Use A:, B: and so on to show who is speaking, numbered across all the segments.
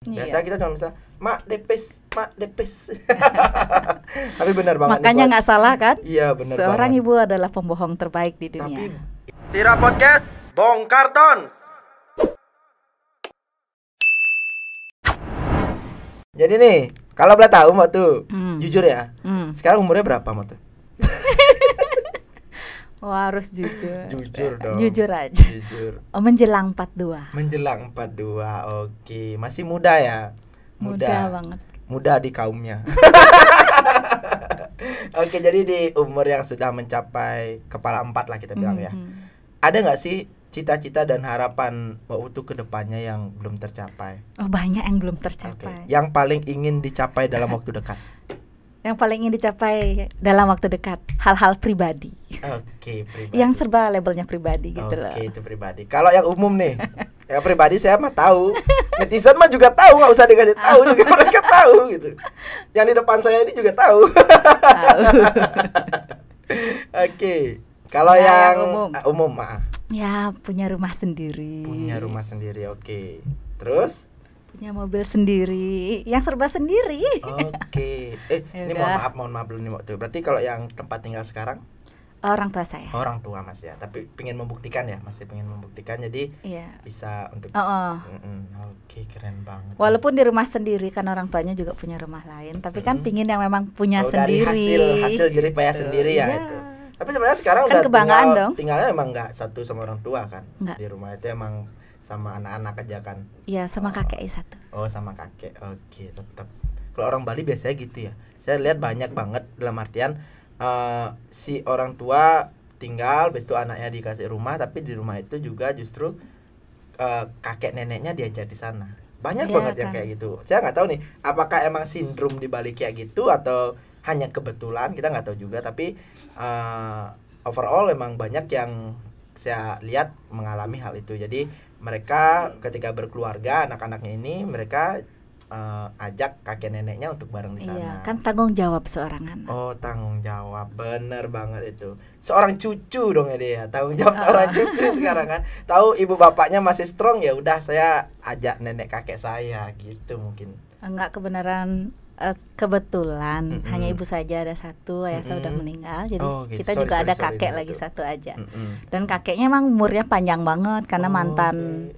A: Biasa kita cuma bisa mak depes. Tapi benar banget.
B: Makanya nggak salah kan?
A: Iya benar banget.
B: Seorang ibu adalah pembohong terbaik di dunia.
A: Sira Podcast bongkar tons. Jadi nih, kalau boleh tahu Mbak tuh, jujur ya. Sekarang umurnya berapa Mbak tuh?
B: Wah, harus jujur.
A: Jujur dong.
B: Jujur aja.
A: Jujur.
B: Menjelang 42.
A: Menjelang 42. Oke, masih muda ya.
B: Muda banget.
A: Muda di kaumnya. Oke, jadi di umur yang sudah mencapai kepala 4 lah kita bilang ya. Ada nggak sih cita-cita dan harapan Mbak Utu ke depannya yang belum tercapai?
B: Oh, banyak yang belum tercapai.
A: Yang paling ingin dicapai dalam waktu dekat?
B: Yang paling ingin dicapai dalam waktu dekat, hal-hal pribadi.
A: Oke, pribadi.
B: Yang serba labelnya pribadi gitu loh.
A: Oke, itu pribadi. Kalau yang umum nih, yang pribadi saya mah tahu. Netizen mah juga tahu, nggak usah dikasih tahu juga mereka tahu gitu. Yang di depan saya ini juga tahu. Oke. Kalau yang umum,
B: ya punya rumah sendiri.
A: Punya rumah sendiri, oke. Terus?
B: Punya mobil sendiri, yang serba sendiri.
A: Oke. Ini mohon maaf dulu nih waktu. Berarti kalau yang tempat tinggal sekarang?
B: Orang tua saya.
A: Orang tua Mas ya. Tapi pengen membuktikan ya, masih pengen membuktikan. Jadi bisa untuk. Oke, keren banget.
B: Walaupun di rumah sendiri kan orang tuanya juga punya rumah lain, tapi kan pingin yang memang punya sendiri.
A: Dari hasil jerih payah sendiri ya itu. Tapi sebenarnya sekarang kan udah tinggalnya emang nggak satu sama orang tua kan?
B: Enggak.
A: Di rumah itu emang sama anak-anak aja kan?
B: Iya, sama kakek satu.
A: Oh, sama kakek. Oke, tetap. Kalau orang Bali biasanya gitu ya. Saya lihat banyak banget dalam artian si orang tua tinggal, habis itu anaknya dikasih rumah, tapi di rumah itu juga justru kakek neneknya diajak di sana. Banyak banget kan? Yang kayak gitu. Saya nggak tahu nih, apakah emang sindrom di Bali kayak gitu atau hanya kebetulan, kita nggak tahu juga. Tapi overall emang banyak yang saya lihat mengalami hal itu. Jadi mereka ketika berkeluarga, anak-anaknya ini mereka ajak kakek neneknya untuk bareng di sana.
B: Iya, kan tanggung jawab seorang anak.
A: Oh, tanggung jawab, bener banget itu. Seorang cucu dong ya dia, tanggung jawab seorang cucu sekarang kan. Tahu ibu bapaknya masih strong, ya udah saya ajak nenek kakek saya gitu mungkin.
B: Enggak, kebetulan hanya ibu saja ada satu, ayah saya udah meninggal, jadi kita juga ada kakek lagi satu aja. Dan kakeknya emang umurnya panjang banget karena mantan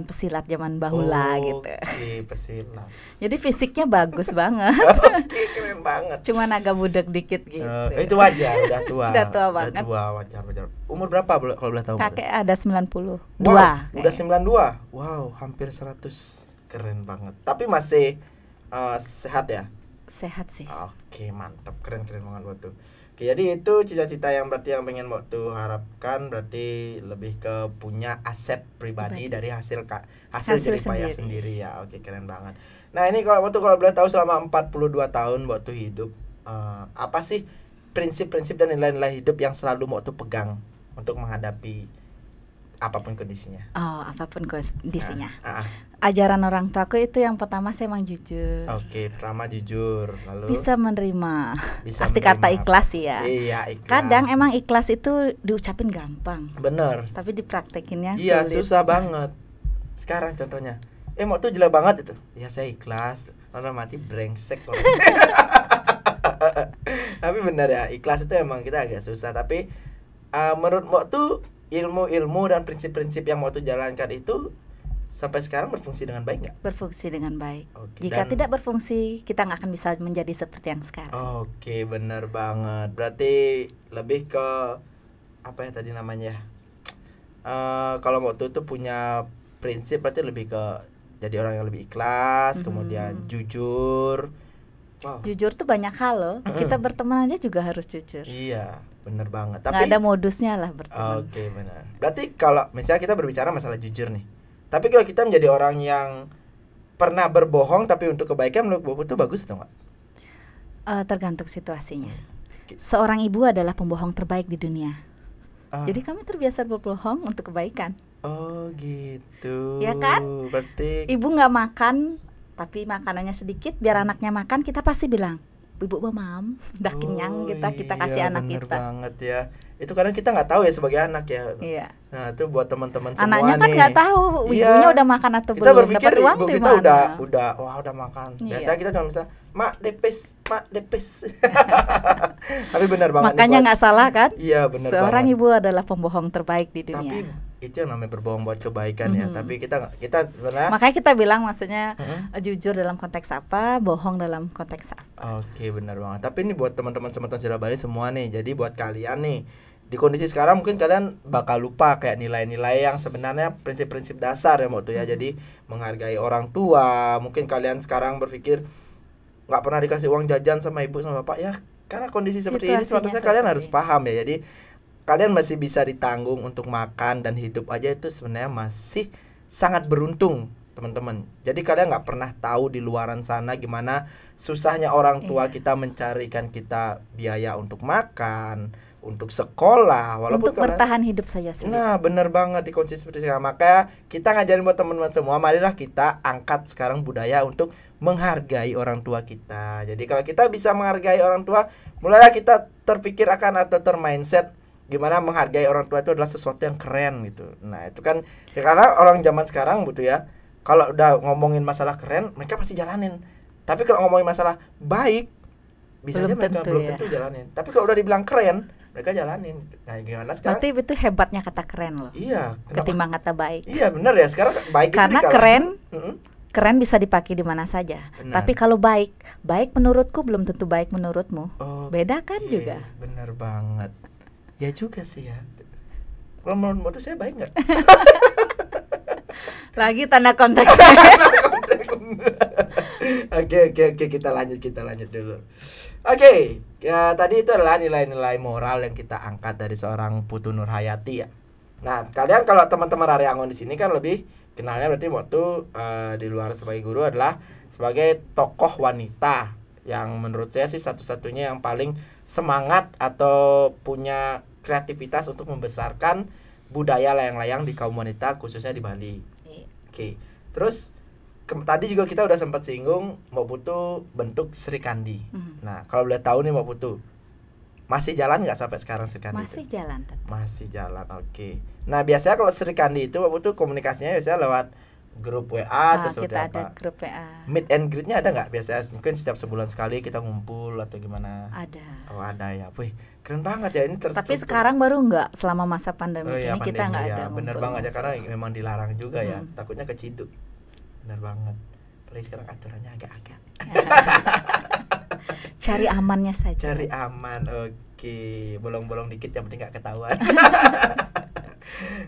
B: pesilat zaman bahula gitu.
A: Oke, pesilat.
B: Jadi fisiknya bagus banget.
A: Oke, keren banget.
B: Cuman agak budek dikit gitu.
A: Itu wajar, udah tua.
B: Udah tua banget.
A: Udah tua, wajar. Umur berapa kalau boleh tahu?
B: Kakek ada 92.
A: Wow, udah 92. Wow, hampir 100. Keren banget. Tapi masih sehat ya?
B: Sehat sih.
A: Oke, mantap, keren banget waktu. Oke, jadi itu cita-cita yang berarti yang pengen waktu harapkan, berarti lebih ke punya aset pribadi dari hasil jerih payah sendiri ya. Oke, keren banget. Nah, ini kalau boleh tahu selama 42 tahun waktu hidup, apa sih prinsip-prinsip dan nilai-nilai hidup yang selalu waktu pegang untuk menghadapi apapun kondisinya?
B: Oh, apapun kondisinya. Ajaran orang tuaku itu yang pertama saya emang jujur.
A: Oke, pertama jujur, lalu
B: bisa menerima. Arti kata ikhlas ya.
A: Iya, ikhlas.
B: Kadang emang ikhlas itu diucapin gampang.
A: Bener.
B: Tapi dipraktekinnya sulit.
A: Iya, susah banget. Sekarang contohnya, mau tuh jelek banget itu. Ya saya ikhlas, orang mati brengsek kok. Tapi benar ya, ikhlas itu emang kita agak susah. Tapi menurut Mbok tuh ilmu-ilmu dan prinsip-prinsip yang Mbok tuh jalankan itu sampai sekarang berfungsi dengan baik nggak?
B: Berfungsi dengan baik.
A: Oke,
B: jika tidak berfungsi, kita nggak akan bisa menjadi seperti yang sekarang.
A: Oke, benar banget. Berarti lebih ke apa ya tadi namanya? Kalau Mbok tuh punya prinsip, berarti lebih ke jadi orang yang lebih ikhlas, kemudian jujur. Wow.
B: Jujur tuh banyak hal loh. Kita berteman aja juga harus jujur.
A: Iya, benar banget. Tapi
B: nggak ada modusnya lah berteman.
A: Oke, benar. Berarti kalau misalnya kita berbicara masalah jujur nih, tapi kalau kita menjadi orang yang pernah berbohong tapi untuk kebaikan, menurut Bobo itu bagus atau enggak?
B: Tergantung situasinya. Seorang ibu adalah pembohong terbaik di dunia. Jadi kami terbiasa berbohong untuk kebaikan.
A: Oh gitu.
B: Ya kan?
A: Berarti
B: ibu nggak makan tapi makanannya sedikit, biar anaknya makan, kita pasti bilang ibu mamam udah kenyang, kita kasih anak
A: bener
B: kita.
A: Banget ya. Itu kadang kita nggak tahu ya sebagai anak ya.
B: Iya.
A: Nah itu buat teman-teman semua
B: anaknya kan nggak tahu ibunya udah makan atau
A: kita
B: belum,
A: berpikir
B: dapat uang
A: ibu
B: di
A: kita
B: mana.
A: udah makan. Biasanya kita cuma bisa mak depes tapi benar banget
B: makanya nggak salah kan.
A: Iya benar banget.
B: Seorang ibu adalah pembohong terbaik di dunia.
A: Tapi itu yang namanya berbohong buat kebaikan ya. Tapi kita sebenarnya
B: makanya kita bilang maksudnya jujur dalam konteks apa, bohong dalam konteks apa.
A: Oke, benar banget. Tapi ini buat teman-teman Cira Bali semua nih. Jadi buat kalian nih di kondisi sekarang mungkin kalian bakal lupa kayak nilai-nilai yang sebenarnya prinsip-prinsip dasar ya waktu ya. Jadi menghargai orang tua. Mungkin kalian sekarang berpikir nggak pernah dikasih uang jajan sama ibu sama bapak ya. Karena kondisi seperti ini sebenarnya kalian harus paham ya. Jadi kalian masih bisa ditanggung untuk makan dan hidup aja itu sebenarnya masih sangat beruntung teman-teman. Jadi kalian nggak pernah tahu di luaran sana gimana susahnya orang tua kita mencarikan kita biaya untuk makan, untuk sekolah, walaupun
B: untuk bertahan hidup saja sendiri.
A: Nah benar banget di kondisi seperti sekarang. Maka kita ngajarin buat teman-teman semua, marilah kita angkat sekarang budaya untuk menghargai orang tua kita. Jadi kalau kita bisa menghargai orang tua, mulailah kita terpikir akan atau termindset gimana menghargai orang tua itu adalah sesuatu yang keren gitu. Nah itu kan karena orang zaman sekarang gitu ya, kalau udah ngomongin masalah keren mereka pasti jalanin. Tapi kalau ngomongin masalah baik bisa aja mereka belum tentu jalanin. Tapi kalau udah dibilang keren mereka jalanin. Nah gimana sekarang?
B: Berarti itu hebatnya kata keren loh.
A: Iya.
B: Ketimbang kata baik.
A: Iya benar ya, sekarang baik
B: karena itu keren bisa dipakai di mana saja. Benar. Tapi kalau baik menurutku belum tentu baik menurutmu. Beda kan juga.
A: Benar banget. Ya juga sih ya. Kalau menurut tuh saya baik nggak?
B: Lagi tanda konteks.
A: Oke, kita lanjut dulu. Oke, ya tadi itu adalah nilai-nilai moral yang kita angkat dari seorang Putu Nurhayati ya. Nah, kalian kalau teman-teman Arya Angon di sini kan lebih kenalnya berarti waktu di luar sebagai guru adalah sebagai tokoh wanita yang menurut saya sih satu-satunya yang paling semangat atau punya kreativitas untuk membesarkan budaya layang-layang di kaum wanita khususnya di Bali. Oke. Terus tadi juga kita udah sempat singgung Mbak Putu bentuk Sri Kandi. Nah, kalau boleh tahu nih Mbak Putu, masih jalan nggak sampai sekarang Sri Kandi?
B: Masih jalan.
A: Masih jalan. Oke. Nah, biasanya kalau Sri Kandi itu Mbak Putu komunikasinya biasanya lewat grup WA atau seperti
B: kita
A: apa?
B: Ada grup WA.
A: Meet and greet-nya ada nggak biasanya? Mungkin setiap sebulan sekali kita ngumpul atau gimana?
B: Ada.
A: Oh ada ya. Wih, keren banget ya ini terstruktur.
B: Tapi sekarang baru nggak, selama masa pandemi ini
A: pandemi,
B: kita nggak ada.
A: Bener banget ya karena memang dilarang juga ya. Takutnya keciduk. Bener banget. Apalagi sekarang aturannya agak-agak.
B: Cari amannya saja.
A: Cari aman. Oke. Bolong-bolong dikit yang penting nggak ketahuan.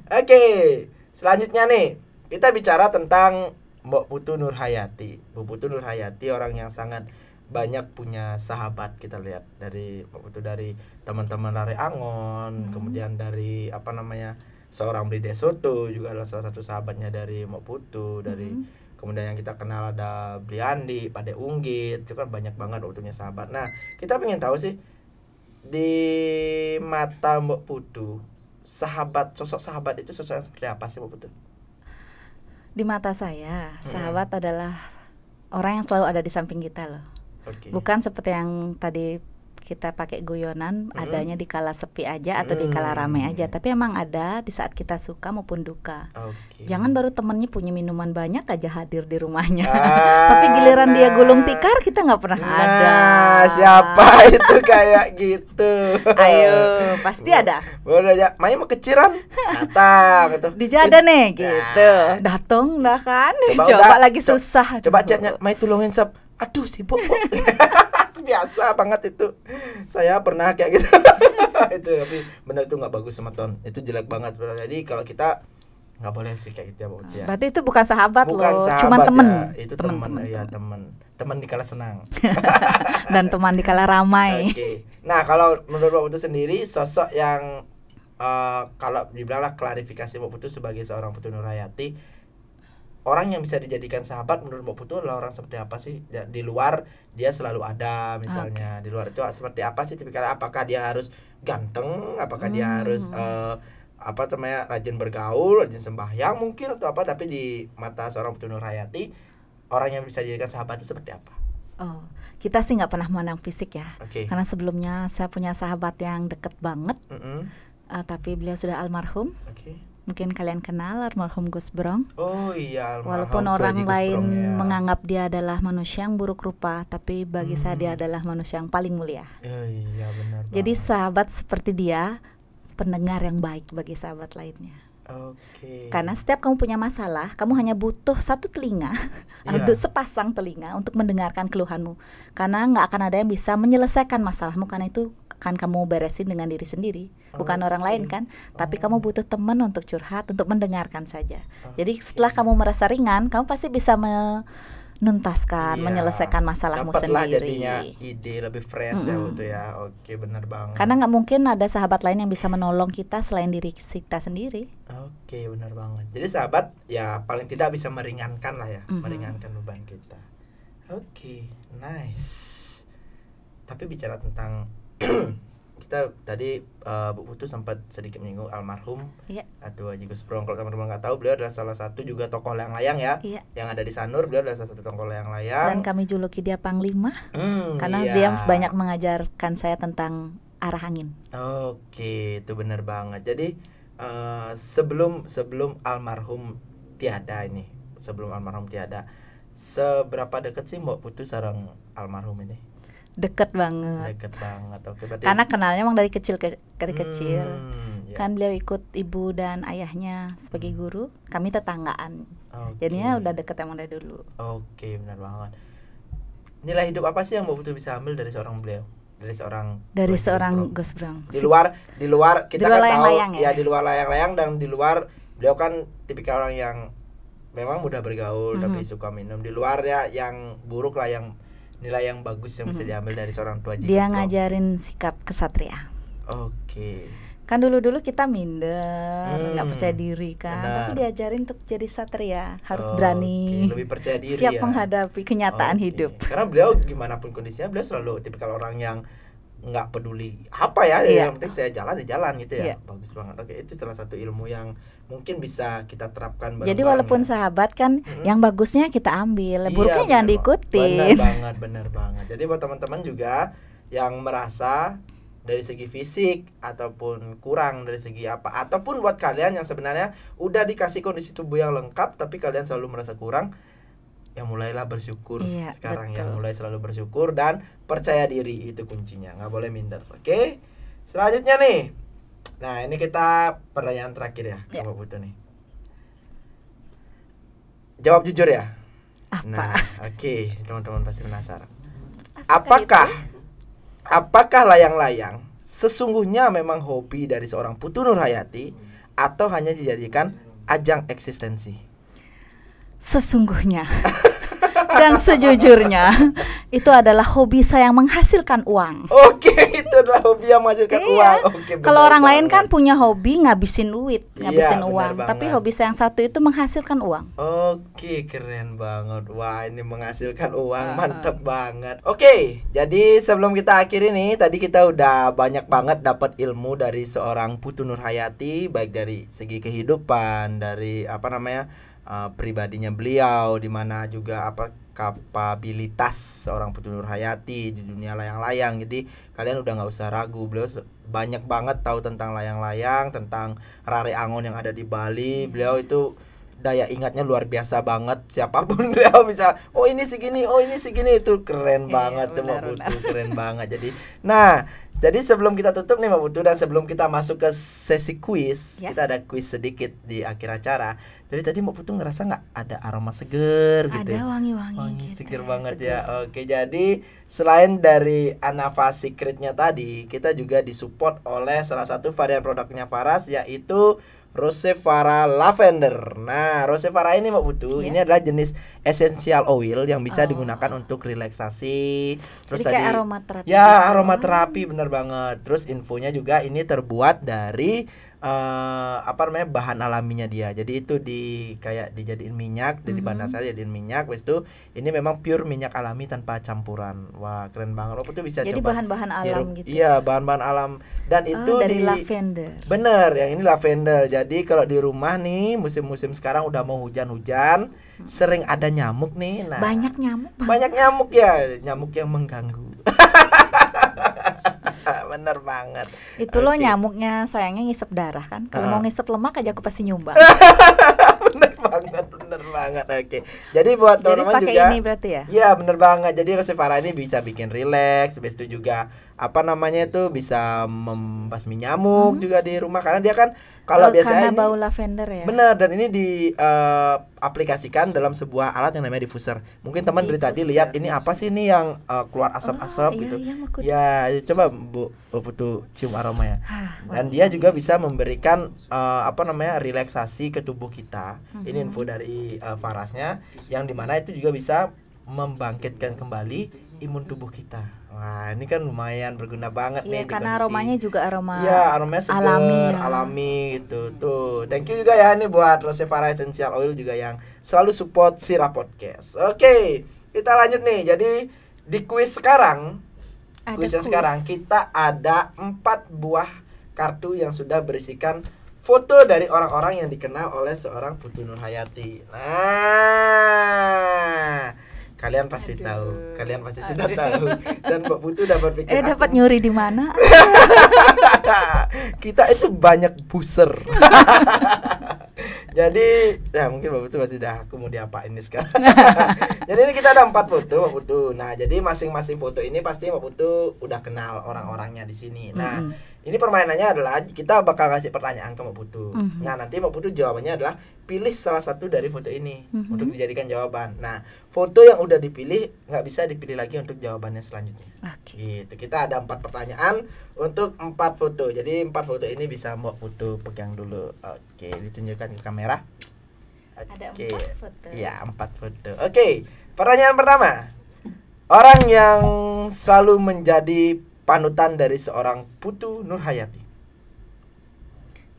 A: Oke. Selanjutnya nih kita bicara tentang Mbak Putu Nurhayati. Mbak Putu Nurhayati orang yang sangat banyak punya sahabat, kita lihat dari Mbak Putu, dari teman-teman Arya Angon, kemudian dari seorang Bli Desoto juga adalah salah satu sahabatnya dari Mbak Putu, dari kemudian yang kita kenal ada Bli Andi, Pade Unggit, itu kan banyak banget waktunya sahabat. Nah, kita pengen tahu sih di mata Mbak Putu, sosok sahabat itu sosok yang seperti apa sih Mbak Putu?
B: Di mata saya, sahabat adalah orang yang selalu ada di samping kita loh. Bukan seperti yang tadi kita pakai guyonan, adanya di kala sepi aja atau di kala ramai aja, tapi emang ada di saat kita suka maupun duka. Jangan baru temennya punya minuman banyak aja hadir di rumahnya, tapi giliran dia gulung tikar kita nggak pernah ada.
A: Siapa itu kayak gitu?
B: Ayo, pasti ada.
A: Baru aja, main mau keciran, datang gitu.
B: Dijada nih, gitu. Datang dah kan? Coba lagi susah.
A: Coba chatnya, main tolongin sab. Aduh sibuk. Biasa banget itu. Saya pernah kayak gitu. Itu tapi benar itu nggak bagus sama Ton. Itu jelek banget. Jadi kalau kita nggak boleh sih kayak gitu ya.
B: Berarti itu bukan sahabat
A: bukan
B: loh,
A: sahabat,
B: cuma temen.
A: Ya. Itu teman di kala senang.
B: Dan teman di kala ramai.
A: Oke. Nah kalau menurut Mbak Putu sendiri sosok yang kalau dibilanglah klarifikasi Mbak Putu sebagai seorang Putu Nurhayati, orang yang bisa dijadikan sahabat menurut Mbak Putu adalah orang seperti apa sih? Di luar dia selalu ada misalnya. Di luar itu seperti apa sih tipikalnya? Apakah dia harus ganteng? Apakah dia harus rajin bergaul, rajin sembahyang mungkin atau apa? Tapi di mata seorang Putu Nurhayati, orang yang bisa dijadikan sahabat itu seperti apa?
B: Oh, kita sih nggak pernah memandang fisik ya. Karena sebelumnya saya punya sahabat yang deket banget, tapi beliau sudah almarhum. Mungkin kalian kenal almarhum Gus Brong.
A: Oh iya, almarhum.
B: Walaupun orang lain menganggap dia adalah manusia yang buruk rupa, tapi bagi saya dia adalah manusia yang paling mulia.
A: Iya, benar.
B: Jadi sahabat seperti dia, pendengar yang baik bagi sahabat lainnya. Karena setiap kamu punya masalah, kamu hanya butuh satu telinga, untuk sepasang telinga untuk mendengarkan keluhanmu. Karena nggak akan ada yang bisa menyelesaikan masalahmu, karena itu akan kamu beresin dengan diri sendiri, bukan orang lain kan. Tapi kamu butuh teman untuk curhat, untuk mendengarkan saja. Jadi setelah kamu merasa ringan, kamu pasti bisa menuntaskan, menyelesaikan masalahmu sendiri.
A: Jadinya ide lebih fresh ya itu ya. Oke, benar banget.
B: Karena nggak mungkin ada sahabat lain yang bisa menolong kita selain diri kita sendiri.
A: Oke, benar banget. Jadi sahabat ya paling tidak bisa meringankan lah ya, meringankan beban kita. Oke, nice. Tapi bicara tentang kita tadi Bu Putu sempat sedikit menyinggung almarhum Atu Haji Gus Brong. Kalau teman-teman nggak tahu, beliau adalah salah satu juga tokoh layang-layang ya, yang ada di Sanur. Beliau adalah salah satu tokoh layang-layang.
B: Dan kami juluki dia Panglima, karena dia banyak mengajarkan saya tentang arah angin.
A: Oke, itu benar banget. Jadi sebelum almarhum tiada, seberapa dekat sih Mbak Putu sareng almarhum ini?
B: Deket banget.
A: Oke, berarti
B: karena kenalnya emang dari kecil. Kan beliau ikut ibu dan ayahnya sebagai guru, kami tetanggaan. Jadinya udah deket emang dari dulu.
A: Oke, benar banget. Nilai hidup apa sih yang Mbak Putu bisa ambil dari seorang beliau? Dari seorang
B: Gus Brong.
A: Di luar kita kan tahu
B: ya,
A: di luar layang-layang, dan di luar beliau kan tipikal orang yang memang mudah bergaul, tapi suka minum. Di luar ya yang buruk lah, yang nilai yang bagus yang bisa diambil dari seorang tua Haji Gus Brong.
B: Dia ngajarin sikap kesatria.
A: Oke.
B: Kan dulu kita minder, nggak percaya diri kan. Tapi diajarin untuk jadi satria, harus berani,
A: lebih percaya diri,
B: siap menghadapi kenyataan hidup.
A: Karena beliau gimana pun kondisinya, beliau selalu tipikal orang yang nggak peduli apa ya, yang penting saya jalan gitu ya. Bagus banget. Oke, itu salah satu ilmu yang mungkin bisa kita terapkan bareng-bareng.
B: Jadi walaupun sahabat kan, yang bagusnya kita ambil, buruknya jangan diikutin.
A: Benar banget. Jadi buat teman-teman juga yang merasa dari segi fisik ataupun kurang dari segi apa, ataupun buat kalian yang sebenarnya udah dikasih kondisi tubuh yang lengkap tapi kalian selalu merasa kurang, ya mulailah bersyukur sekarang. Betul. Ya mulai selalu bersyukur dan percaya diri, itu kuncinya, nggak boleh minder. Oke, selanjutnya nih, nah ini kita pertanyaan terakhir ya, Mbak Putu nih, jawab jujur ya.
B: Apa?
A: Nah, oke, teman-teman pasti penasaran. Apakah layang-layang sesungguhnya memang hobi dari seorang Putu Nurhayati atau hanya dijadikan ajang eksistensi?
B: Sesungguhnya dan sejujurnya itu adalah hobi saya yang menghasilkan uang.
A: Oke, itu adalah hobi yang menghasilkan uang. Oke,
B: kalau orang lain kan punya hobi ngabisin duit, ngabisin uang, tapi hobi saya yang satu itu menghasilkan uang.
A: Oke, keren banget. Wah, ini menghasilkan uang, mantap banget. Oke, jadi sebelum kita akhiri nih, tadi kita udah banyak banget dapat ilmu dari seorang Putu Nurhayati, baik dari segi kehidupan, dari pribadinya beliau, di mana juga kapabilitas seorang Putu Nurhayati di dunia layang-layang. Jadi kalian udah nggak usah ragu, beliau banyak banget tahu tentang layang-layang, tentang rare angon yang ada di Bali. Beliau itu daya ingatnya luar biasa banget. Siapapun beliau bisa, oh ini segini, itu keren banget tuh Mbak Putu, keren banget. Jadi sebelum kita tutup nih Mbak Putu, dan sebelum kita masuk ke sesi kuis, kita ada kuis sedikit di akhir acara. Jadi tadi Mbak Putu ngerasa nggak ada aroma seger gitu?
B: Ada wangi-wangi
A: gitu, seger banget ya. Oke, jadi selain dari Anava Secret-nya tadi, kita juga disupport oleh salah satu varian produknya Faras, yaitu Rose Farah Lavender. Nah, Rose Farah ini Mbak Putu, ini adalah jenis essential oil yang bisa digunakan untuk relaksasi. Terus
B: jadi kayak aromaterapi.
A: Ya, aromaterapi, bener banget. Terus infonya juga ini terbuat dari bahan alaminya dia. Jadi itu kayak dijadiin minyak, dari bahan dasar dijadiin minyak. Habis itu ini memang pure minyak alami tanpa campuran. Wah, keren banget. Lo tuh bisa
B: jadi
A: coba.
B: bahan-bahan alam gitu.
A: Iya, bahan-bahan alam. Dan itu
B: dari lavender.
A: Bener, yang ini lavender. Jadi kalau di rumah nih musim-musim sekarang udah mau hujan-hujan, sering ada nyamuk nih. Nah,
B: banyak nyamuk.
A: Banyak nyamuk ya, nyamuk yang mengganggu. Bener banget.
B: Itu loh nyamuknya sayangnya ngisep darah kan. Kalau mau ngisep lemak aja aku pasti nyumbang.
A: bener banget. Oke. Jadi buat teman-teman juga.
B: Ini berarti ya?
A: Iya, bener banget. Jadi Resevara ini bisa bikin rileks, habis itu juga bisa membasmi nyamuk juga di rumah karena dia kan kalau biasanya
B: karena bau lavender ya.
A: Bener, dan ini aplikasikan dalam sebuah alat yang namanya diffuser. Mungkin teman dari tadi lihat ini apa sih nih yang keluar asap-asap gitu. Ya, coba Bu Putu cium aromanya. Dan dia juga bisa memberikan relaksasi ke tubuh kita. Ini info dari Farasnya yang dimana itu juga bisa membangkitkan kembali imun tubuh kita. Wah, ini kan lumayan berguna banget nih
B: karena aromanya juga
A: aromanya segar, alami gitu. Tuh, thank you juga ya nih buat Resevara Essential Oil juga yang selalu support Sira Podcast. Oke, kita lanjut nih. Jadi di kuis sekarang, sekarang kita ada 4 buah kartu yang sudah berisikan foto dari orang-orang yang dikenal oleh seorang Putu Nurhayati. Nah, kalian pasti tahu, kalian pasti sudah tahu. Dan Mbak Putu udah berpikir
B: dapat nyuri di mana?
A: Kita itu banyak buser. Jadi, ya mungkin Mbak Putu pasti aku mau diapain nih sekarang. Jadi ini kita ada 4 foto Mbak Putu. Nah, jadi masing-masing foto ini pasti Mbak Putu udah kenal orang-orangnya di sini. Nah, ini permainannya adalah kita bakal ngasih pertanyaan ke Mbak Putu. Nah, nanti Mbak Putu jawabannya adalah pilih salah satu dari foto ini untuk dijadikan jawaban. Nah, foto yang udah dipilih nggak bisa dipilih lagi untuk jawabannya selanjutnya. Gitu. Kita ada 4 pertanyaan untuk 4 foto. Jadi 4 foto ini bisa Mbak Putu pegang dulu. Oke, ditunjukkan ke kamera.
B: Ada 4 foto.
A: Iya, 4 foto. Oke, pertanyaan pertama. Orang yang selalu menjadi panutan dari seorang Putu Nurhayati.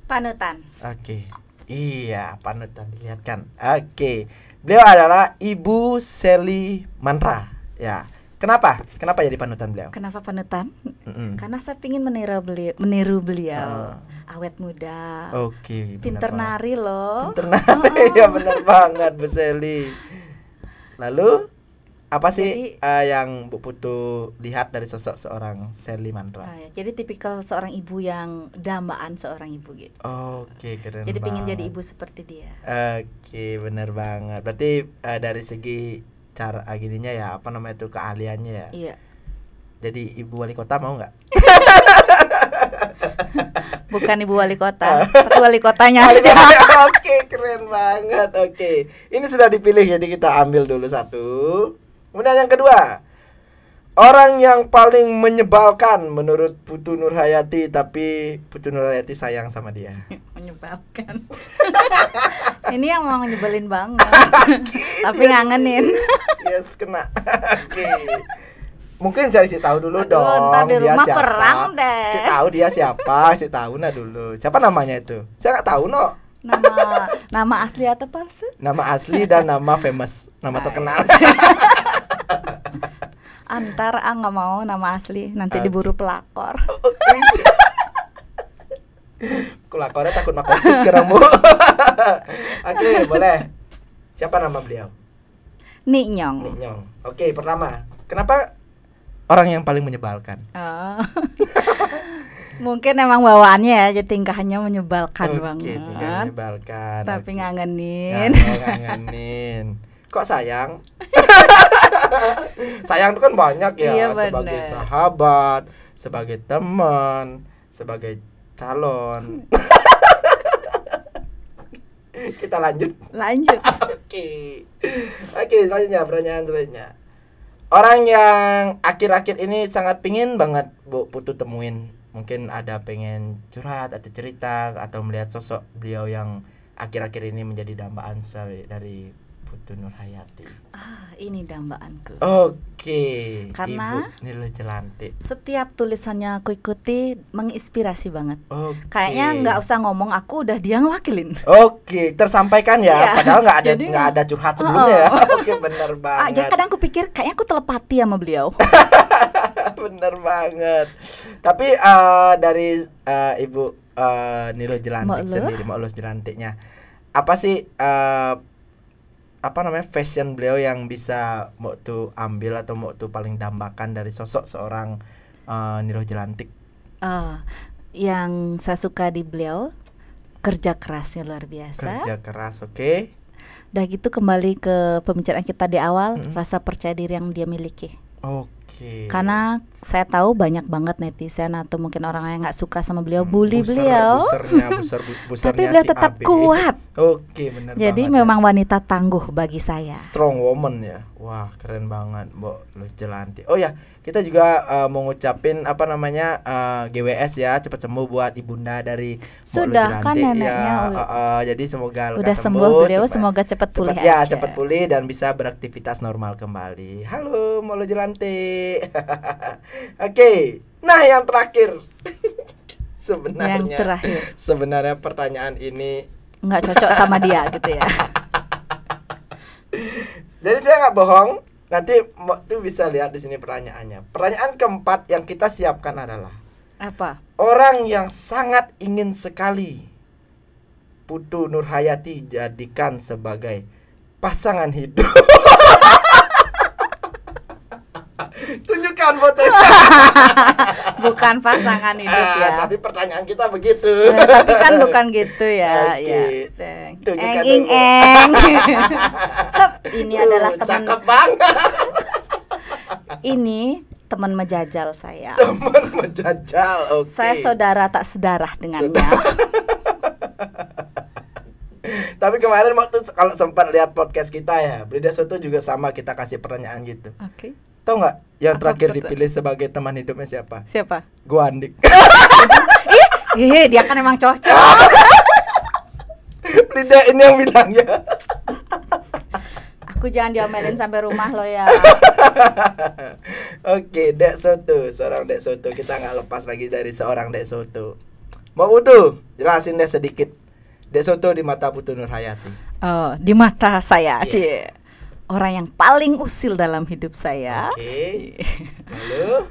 B: Panutan.
A: Oke. Iya, panutan, dilihat kan. Oke. Beliau adalah Ibu Sally Mantra. Ya. Kenapa? Kenapa jadi panutan beliau?
B: Kenapa panutan? Karena saya ingin meniru beliau. Awet muda.
A: Oke.
B: Pinter nari loh.
A: Pinter nari. Ya benar banget Bu Sally. Lalu apa sih yang Bu Putu lihat dari sosok seorang Sally Mantra?
B: Jadi tipikal seorang ibu yang dambaan seorang ibu gitu.
A: Oke, keren.
B: Jadi pengen jadi ibu seperti dia.
A: Oke, benar banget. Berarti dari segi cara gininya ya, keahliannya ya.
B: Iya.
A: Jadi ibu wali kota mau nggak?
B: Bukan ibu wali kota, tapi wali kotanya aja.
A: Oke, keren banget. Oke, ini sudah dipilih, jadi kita ambil dulu satu. Kemudian yang kedua, orang yang paling menyebalkan menurut Putu Nurhayati, tapi Putu Nurhayati sayang sama dia.
B: Menyebalkan. Ini yang mau nyebelin banget. Tapi ngangenin.
A: Yes, kena. Oke. Mungkin cari si tahu dulu. Aduh, dong
B: dia siapa. Perang deh.
A: Si tahu dia siapa, si tahu dulu. Siapa namanya itu? Saya nggak tahu
B: Nama asli atau palsu?
A: Nama asli dan nama famous, nama terkenal.
B: Antar nggak mau nama asli, nanti diburu pelakor.
A: Pelakornya takut makan keramu. Oke, boleh. Siapa nama beliau?
B: Nik Nyong.
A: Oke, pertama, kenapa orang yang paling menyebalkan?
B: Mungkin emang bawaannya ya, jadi tingkahnya menyebalkan banget.
A: Tingkahnya menyebalkan.
B: Tapi ngangenin.
A: Ngangenin. Kok sayang? Sayang itu kan banyak ya,
B: iya,
A: sebagai sahabat, sebagai teman, sebagai calon. Kita lanjut. Oke, selanjutnya pertanyaan selanjutnya. Orang yang akhir-akhir ini sangat pingin banget Bu Putu temuin, mungkin ada pengen curhat atau cerita atau melihat sosok beliau yang akhir-akhir ini menjadi dambaan dari Putu Nurhayati.
B: Ini dambaanku.
A: Oke.
B: Karena
A: Ibu Nilo Jelantik,
B: setiap tulisannya aku ikuti menginspirasi banget.
A: Oke.
B: Kayaknya nggak usah ngomong, aku udah dia ngewakilin.
A: Oke, tersampaikan ya.
B: Iya.
A: Padahal nggak
B: Jadi,
A: ada curhat sebelumnya ya. Oke, benar banget.
B: Jadi kadang aku pikir kayaknya aku telepati sama beliau.
A: Bener banget. Tapi dari Ibu Nilo Jelantik sendiri, Mak Lo Jelantiknya, apa sih apa namanya fashion beliau yang bisa mau tuh ambil atau mau tuh paling dambakan dari sosok seorang Nilo Jelantik?
B: Yang saya suka di beliau kerja kerasnya luar biasa.
A: Kerja keras, oke.
B: Udah gitu kembali ke pembicaraan kita di awal, rasa percaya diri yang dia miliki.
A: Oke.
B: Karena saya tahu banyak banget netizen atau mungkin orang yang nggak suka sama beliau, bully beliau.
A: Busernya
B: tapi beliau tetap kuat.
A: Oke, benar.
B: Jadi memang wanita tangguh bagi saya.
A: Strong woman ya. Wah, keren banget, Mbak Lo Jelantik. Oh ya, kita juga mau ngucapin apa namanya GWS ya, cepat sembuh buat ibunda dari Mbak Lo
B: Sudah
A: Jelantik.
B: kan neneknya.
A: Jadi semoga
B: udah sembuh beliau, semoga cepat pulih
A: ya,
B: aja.
A: cepat pulih dan bisa beraktivitas normal kembali. Halo Mbak Lo Jelantik. Oke. Nah, yang terakhir. Sebenarnya pertanyaan ini
B: nggak cocok sama dia gitu ya.
A: Jadi saya nggak bohong, nanti tuh bisa lihat di sini pertanyaannya. Pertanyaan keempat yang kita siapkan adalah
B: apa?
A: Orang yang sangat ingin sekali Putu Nurhayati jadikan sebagai pasangan hidup. Tunjukkan fotonya.
B: Bukan pasangan hidup ya.
A: Tapi pertanyaan kita begitu.
B: Tapi kan bukan gitu ya.
A: Oke.
B: Ya. Eng. Ini adalah teman.
A: Cakep banget.
B: Ini teman menjajal saya.
A: Teman menjajal. Oke.
B: Saya saudara tak sedarah dengannya.
A: Tapi kemarin waktu kalau sempat lihat podcast kita ya, Brida Soto juga sama, kita kasih pertanyaan gitu.
B: Oke.
A: Tahu nggak yang terakhir dipilih sebagai teman hidupnya siapa?
B: Siapa?
A: Gua Andik.
B: Dia kan emang cocok.
A: Brida ini yang bilang ya.
B: Aku jangan diomelin sampai rumah lo ya.
A: Oke, Dek Soto, seorang Dek Soto, kita nggak lepas lagi dari seorang Dek Soto. Mau Putu, jelasin deh sedikit Dek Soto di mata Putu Nurhayati.
B: Oh, di mata saya, Cie. Orang yang paling usil dalam hidup saya.
A: Oke. Lalu?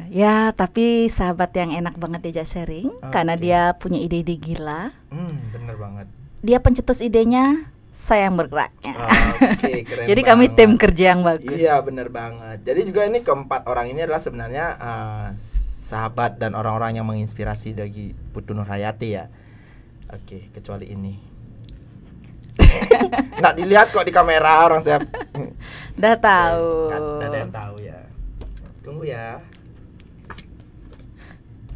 B: Ya, tapi sahabat yang enak banget diajak sharing karena dia punya ide-ide gila.
A: Bener banget.
B: Dia pencetus idenya, saya yang bergeraknya.
A: Oke, keren.
B: Jadi kami tim kerja yang bagus.
A: Iya, bener banget. Jadi juga ini keempat orang ini adalah sebenarnya sahabat dan orang-orang yang menginspirasi dari Putu Nurhayati ya. Oke, kecuali ini. Nggak dilihat kok di kamera orang siap.
B: Udah tahu.
A: Udah ada yang tahu ya. Tunggu ya.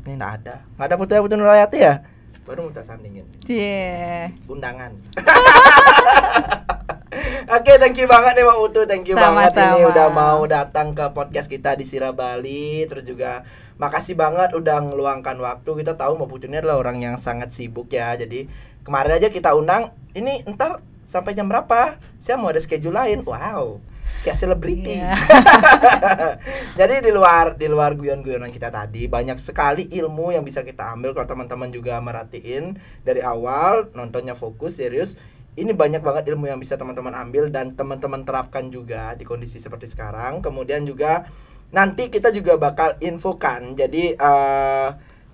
A: Ini nggak ada foto Putu Nurhayati ya. Baru minta sandingin. Undangan. Oke, thank you banget nih Mbak Putu, thank you banget ini udah mau datang ke podcast kita di Sira Bali. Terus juga makasih banget udah ngeluangkan waktu. Kita tahu Mbak Putu ini adalah orang yang sangat sibuk ya. Jadi kemarin aja kita undang, ini ntar sampai jam berapa? Saya mau ada schedule lain. Wow, kayak selebriti. Jadi di luar guyon-guyonan kita tadi, banyak sekali ilmu yang bisa kita ambil kalau teman-teman juga merhatiin dari awal, nontonnya fokus, serius. Ini banyak banget ilmu yang bisa teman-teman ambil dan teman-teman terapkan juga di kondisi seperti sekarang. Kemudian juga nanti kita juga bakal infokan. Jadi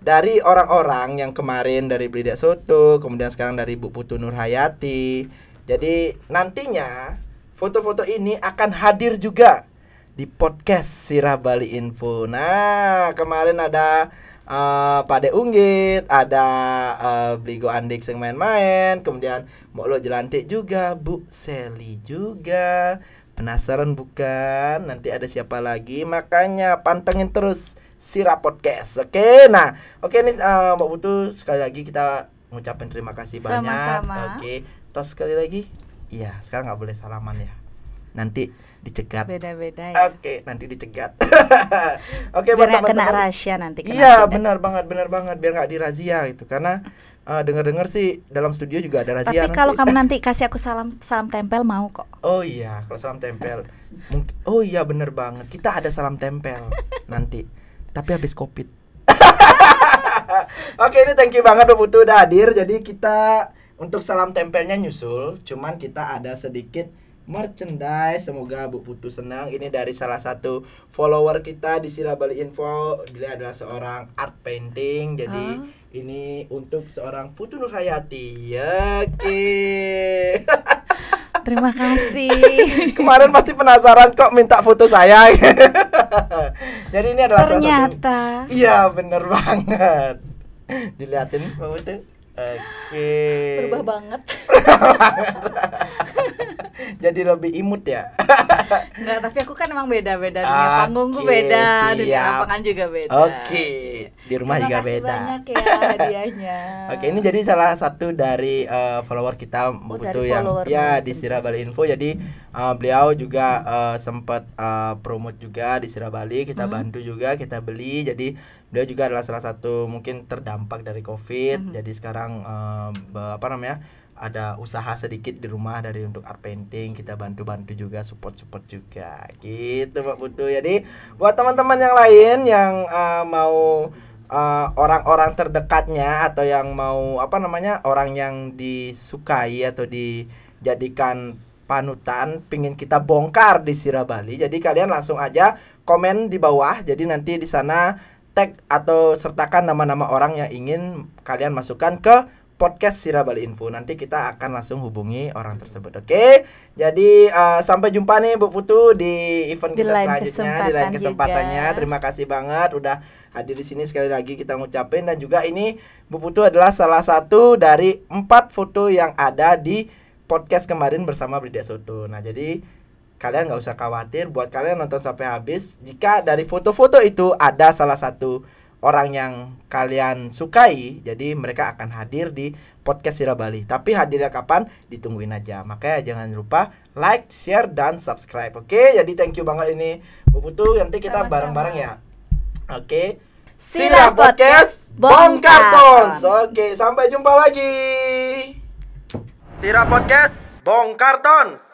A: dari orang-orang yang kemarin dari Brida Soto, kemudian sekarang dari Bu Putu Nurhayati. Jadi nantinya foto-foto ini akan hadir juga di podcast Sira Bali Info. Nah, kemarin ada Pak De Unggit, ada Bligo Andik yang main-main, kemudian Mbak Lo Jelantik juga, Bu Seli juga. Penasaran bukan? Nanti ada siapa lagi? Makanya pantengin terus Sira Podcast. Oke, nah, oke nih Mbak Putu, sekali lagi kita ngucapin terima kasih banyak.
B: Sama-sama.
A: Oke, tos sekali lagi. Iya, sekarang nggak boleh salaman ya. Nanti dicegat.
B: Beda-beda ya.
A: Oke, nanti dicegat. Oke,
B: biar
A: buat teman-teman
B: kena rahasia nanti.
A: Iya, benar banget, biar nggak dirazia gitu. Karena dengar-dengar sih dalam studio juga ada razia.
B: Tapi kalau kamu nanti kasih aku salam tempel mau kok.
A: Oh iya, kalau salam tempel. Oh iya bener banget. Kita ada salam tempel nanti. Tapi habis Covid. Oke, ini thank you banget Bu Putu udah hadir. Jadi kita untuk salam tempelnya nyusul, cuman kita ada sedikit merchandise. Semoga Bu Putu senang. Ini dari salah satu follower kita di Sira Bali Info. Beliau adalah seorang art painting. Jadi ini untuk seorang Putu Nurhayati. Oke.
B: Terima kasih.
A: Kemarin pasti penasaran kok minta foto saya. Jadi ini adalah
B: ternyata.
A: Iya, bener banget. Dilihatin Pak Putu. Oke.
B: Berubah banget.
A: Jadi lebih imut ya.
B: Enggak, tapi aku kan emang beda-beda. Dunia panggungku beda, dunia lapangan juga beda.
A: Oke. Di rumah juga beda.
B: Terima kasih banyak ya hadiahnya.
A: Oke, ini jadi salah satu dari follower kita Bu Putu yang ya di Sira Bali Info. Jadi beliau juga sempat promote juga di Sira Bali, kita bantu juga, kita beli. Jadi beliau juga adalah salah satu mungkin terdampak dari Covid. Jadi sekarang ada usaha sedikit di rumah dari untuk art painting, kita bantu juga, support juga gitu Mbak Putu. Jadi buat teman-teman yang lain yang mau orang-orang terdekatnya atau yang mau orang yang disukai atau dijadikan panutan, pingin kita bongkar di Sira Bali, jadi kalian langsung aja komen di bawah. Jadi nanti di sana tag atau sertakan nama-nama orang yang ingin kalian masukkan ke podcast Sira Bali Info. Nanti kita akan langsung hubungi orang tersebut. Oke. Jadi sampai jumpa nih Bu Putu di event kita selanjutnya, di lain kesempatannya. Juga. Terima kasih banget udah hadir di sini. Sekali lagi kita ngucapin, dan juga ini Bu Putu adalah salah satu dari 4 foto yang ada di podcast kemarin bersama Brida Soto. Nah, jadi kalian nggak usah khawatir buat kalian nonton sampai habis. Jika dari foto-foto itu ada salah satu orang yang kalian sukai, jadi mereka akan hadir di podcast Sira Bali. Tapi hadirnya kapan? Ditungguin aja. Makanya jangan lupa like, share, dan subscribe. Oke, jadi thank you banget ini Bu Putu. Nanti kita bareng-bareng ya. Oke. Sira Podcast Bongkar Tons. Oke, sampai jumpa lagi. Sira Podcast Bongkar Tons.